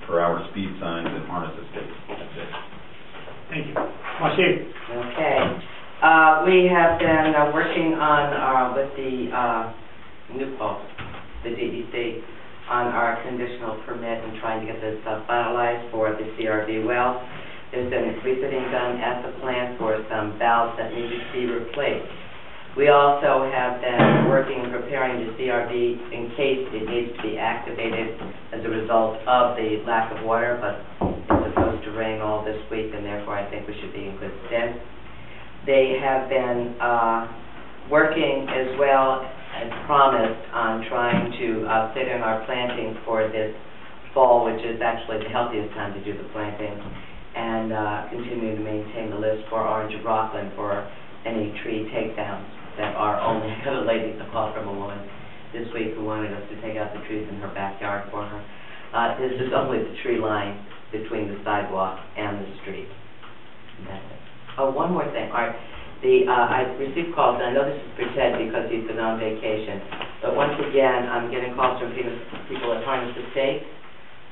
per hour speed signs and harness estates. That's it. Thank you. Marcy. Okay. We have been working on, with the new folks, the DEC, on our conditional permit and trying to get this finalized for the CRV well. There's been refitting done at the plant for some valves that need to be replaced. We also have been working and preparing the CRV in case it needs to be activated as a result of the lack of water, but it's supposed to rain all this week, and therefore I think we should be in good stead. They have been working as well as promised on trying to fit in our planting for this fall, which is actually the healthiest time to do the planting, and continue to maintain the list for Orange of Rockland for any tree takedowns that are only. I got a lady, a call from a woman this week who wanted us to take out the trees in her backyard for her. This is only the tree line between the sidewalk and the street. That's it. Oh, one more thing. All right. I received calls, and I know this is for Ted because he's been on vacation, but once again, I'm getting calls from people at Harness Estates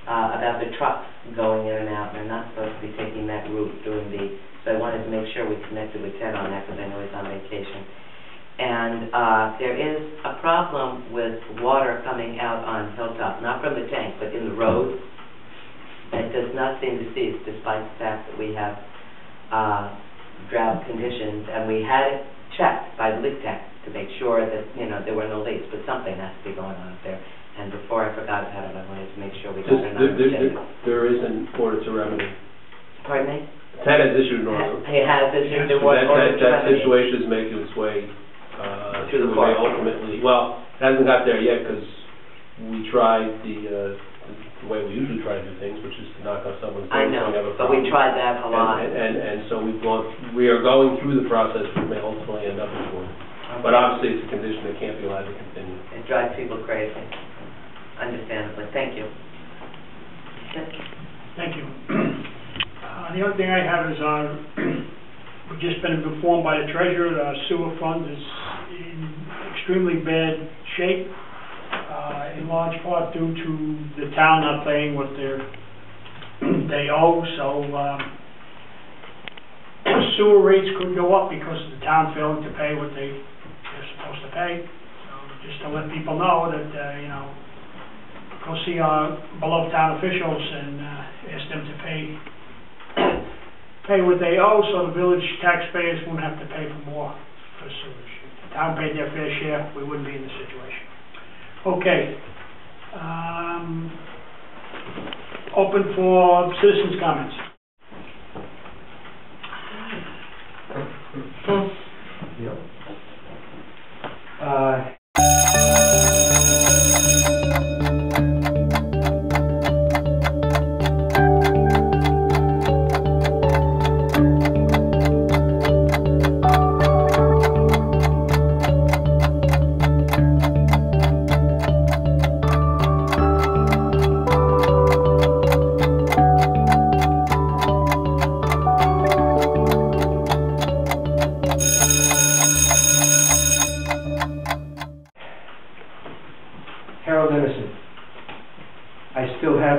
about the trucks going in and out. They're not supposed to be taking that route during the, so I wanted to make sure we connected with Ted on that because I know he's on vacation. And there is a problem with water coming out on Hilltop, not from the tank, but in the road. It does not seem to cease, despite the fact that we have drought conditions, and we had it checked by leak tech to make sure that, you know, there were no leaks, but something has to be going on up there. And before I forgot about it, I wanted to make sure we got it on the agenda. There is an order to remedy. Pardon me? Ted has issued an order. He has issued an order to remedy. That situation is making its way to the court. Ultimately, well, it hasn't got there yet because we tried the way we usually try to do things, which is to knock on someone's door. I know, but we tried that a lot. And so we are going through the process, which may ultimately end up in court. Okay. But obviously, it's a condition that can't be allowed to continue. It drives people crazy, understandably. Thank you. Thank you. The other thing I have is we've just been informed by the treasurer that our sewer fund is in extremely bad shape, in large part due to the town not paying what they owe. So sewer rates could go up because of the town failing to pay what they're supposed to pay. So just to let people know that, you know, go see our beloved town officials and ask them to pay what they owe, so the village taxpayers won't have to pay for more for sewage. If the town paid their fair share, we wouldn't be in this situation. Okay. Open for citizens' comments. Yep.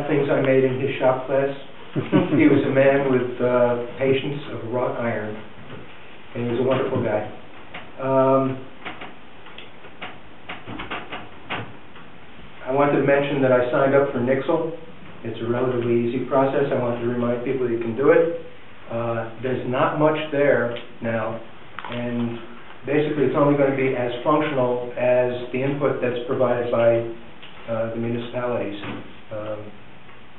Things I made in his shop class. He was a man with patience of wrought iron, and he was a wonderful guy. I wanted to mention that I signed up for Nixle. It's a relatively easy process. I wanted to remind people that you can do it. There's not much there now, and basically it's only going to be as functional as the input that's provided by the municipalities.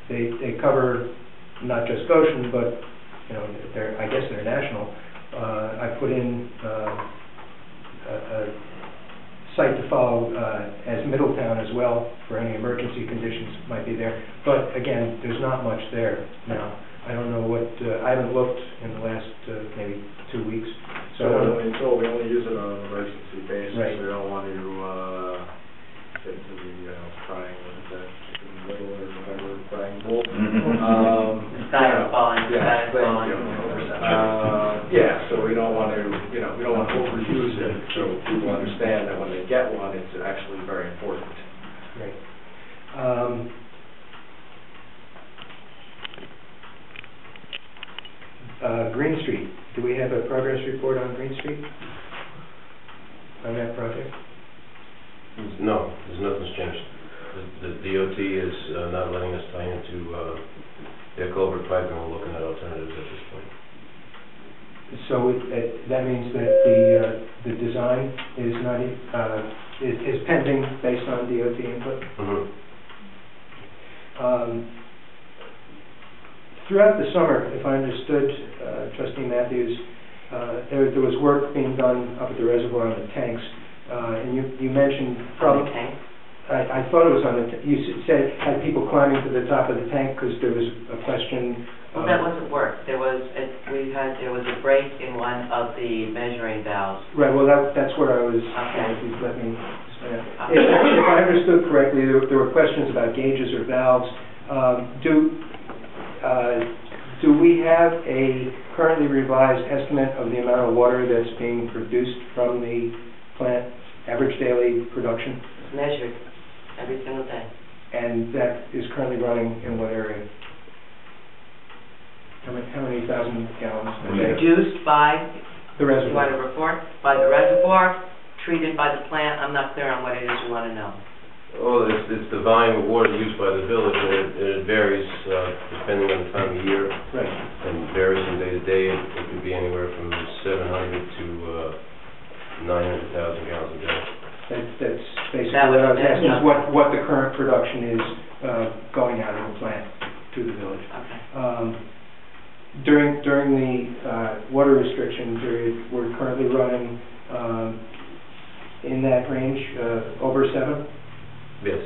They cover not just Goshen, but you know, I guess they're national. I put in a site to follow as Middletown as well for any emergency conditions might be there. But again, there's not much there now. I don't know what I haven't looked in the last maybe 2 weeks. So we only use it on an emergency basis. Right. We don't want to get into the trying middle or whatever, triangle. Yeah, so we don't want to, we don't want to overuse it, so people understand that when they get one, it's actually very important. Great. Green Street, do we have a progress report on Green Street? On that project? No, nothing's changed. The DOT is not letting us tie into their culvert pipe, and we're looking at alternatives at this point. So that means that the design is not, is pending based on DOT input? Mm-hmm. Throughout the summer, if I understood Trustee Matthews, there was work being done up at the reservoir on the tanks, and you mentioned probably... Okay. I thought it was on the, you said had people climbing to the top of the tank because there was a question. Well, that wasn't work. There was a break in one of the measuring valves. Right, well, that's where I was, Okay. if you let me expand. If I understood correctly, there were questions about gauges or valves. Do we have a currently revised estimate of the amount of water that's being produced from the plant, average daily production? It's measured every single day. And that is currently running in what area? How many thousand gallons a day? Reduced by, The you want reservoir. a report? By the reservoir, treated by the plant. I'm not clear on what it is you want to know. Well, it's the volume of water used by the village, and it varies depending on the time of year, Right. and varies from day to day. It could be anywhere from 700 to 900,000 gallons a day. That's basically That what I was was asking, it, is what the current production is going out of the plant to the village. Okay. During the water restriction period, we're currently running in that range, over 7. Yes.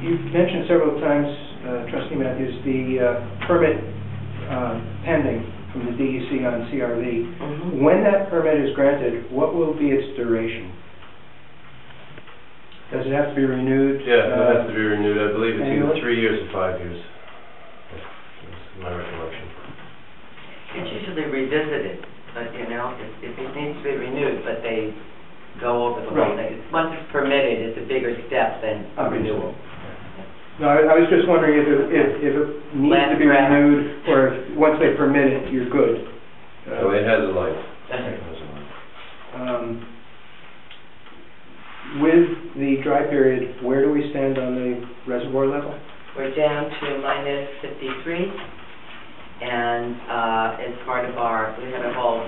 You've mentioned several times, Trustee Matthews, the permit pending from the DEC on CRV. Mm-hmm. When that permit is granted, what will be its duration? Does it have to be renewed? Yeah, it has to be renewed. I believe it's either annually? 3 years or 5 years. That's my recollection. It's usually revisited, but if it needs to be renewed, but they go over the whole Right. thing. Once it's permitted, it's a bigger step than a renewal. No, I was just wondering if it needs to be Land grab. renewed, or if, once they permit it, you're good. So it has a life. That's It it. has a life. With the dry period, where do we stand on the reservoir level? We're down to minus 53, and as part of we have a whole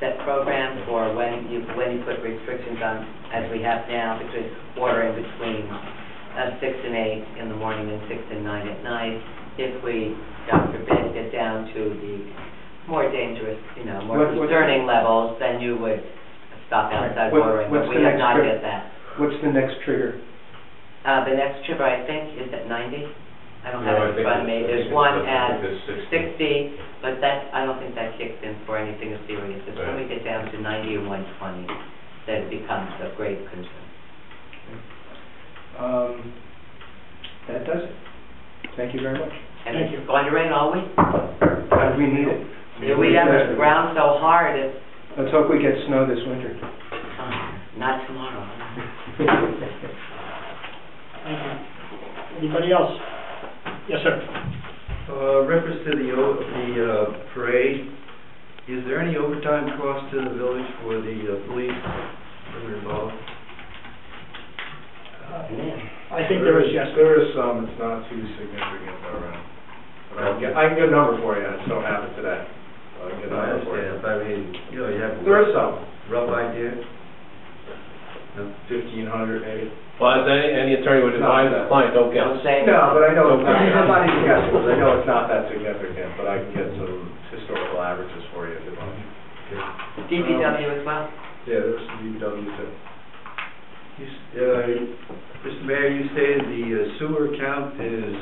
set program for when you put restrictions on, as we have now, between water in between 6 and 8 in the morning and 6 and 9 at night. If we, God forbid, get down to the more dangerous, more concerning levels, then you would stop outside watering, but we have not hit that. What's the next trigger? The next trigger, I think, is at 90. I don't have it in front of me. There's one at 60, but I don't think that kicks in for anything as serious. It's when we get down to 90 and 120 that it becomes of grave concern. That does it. Thank you very much. And Thank it's going to rain all week. We need it. We have the ground so hard, Let's hope we get snow this winter. not tomorrow. Thank you. Anybody else? Yes, sir. Reference to the parade, is there any overtime cost to the village for the police that are involved? I think there is, yes. There is some, it's not too significant, but I can get a number for you, I just don't have it today. I can get a I number for you. understand, but I mean, you have There is some, rough idea? 1,500 maybe. Well, as any attorney would advise a client, don't guess. Don't say. No, but I know, I'm not even guessing, because I know it's not that significant, but I can get some historical averages for you if you want. DPW as well. Yeah, there's some DPW too. Mr. Mayor, you stated the sewer account is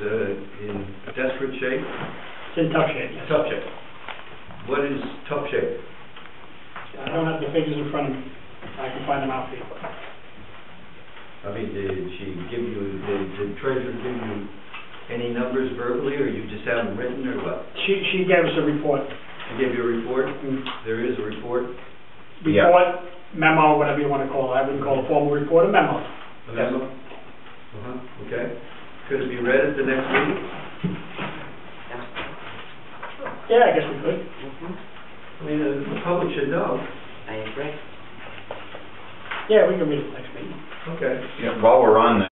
in desperate shape? It's in tough shape, yes. Tough shape. What is tough shape? I don't have the figures in front of me. I can find them out for you. I mean, did the treasurer give you any numbers verbally, or you just have them written, or what? She gave us a report. She gave you a report? There is a report? Report, memo, whatever you want to call it. I wouldn't call it a formal report, a memo. A memo? Okay. Could it be read at the next meeting? Yeah, I guess we could. I mean, the public should know. I agree. Yeah, we can read it next meeting. Okay. Yeah, while we're on that,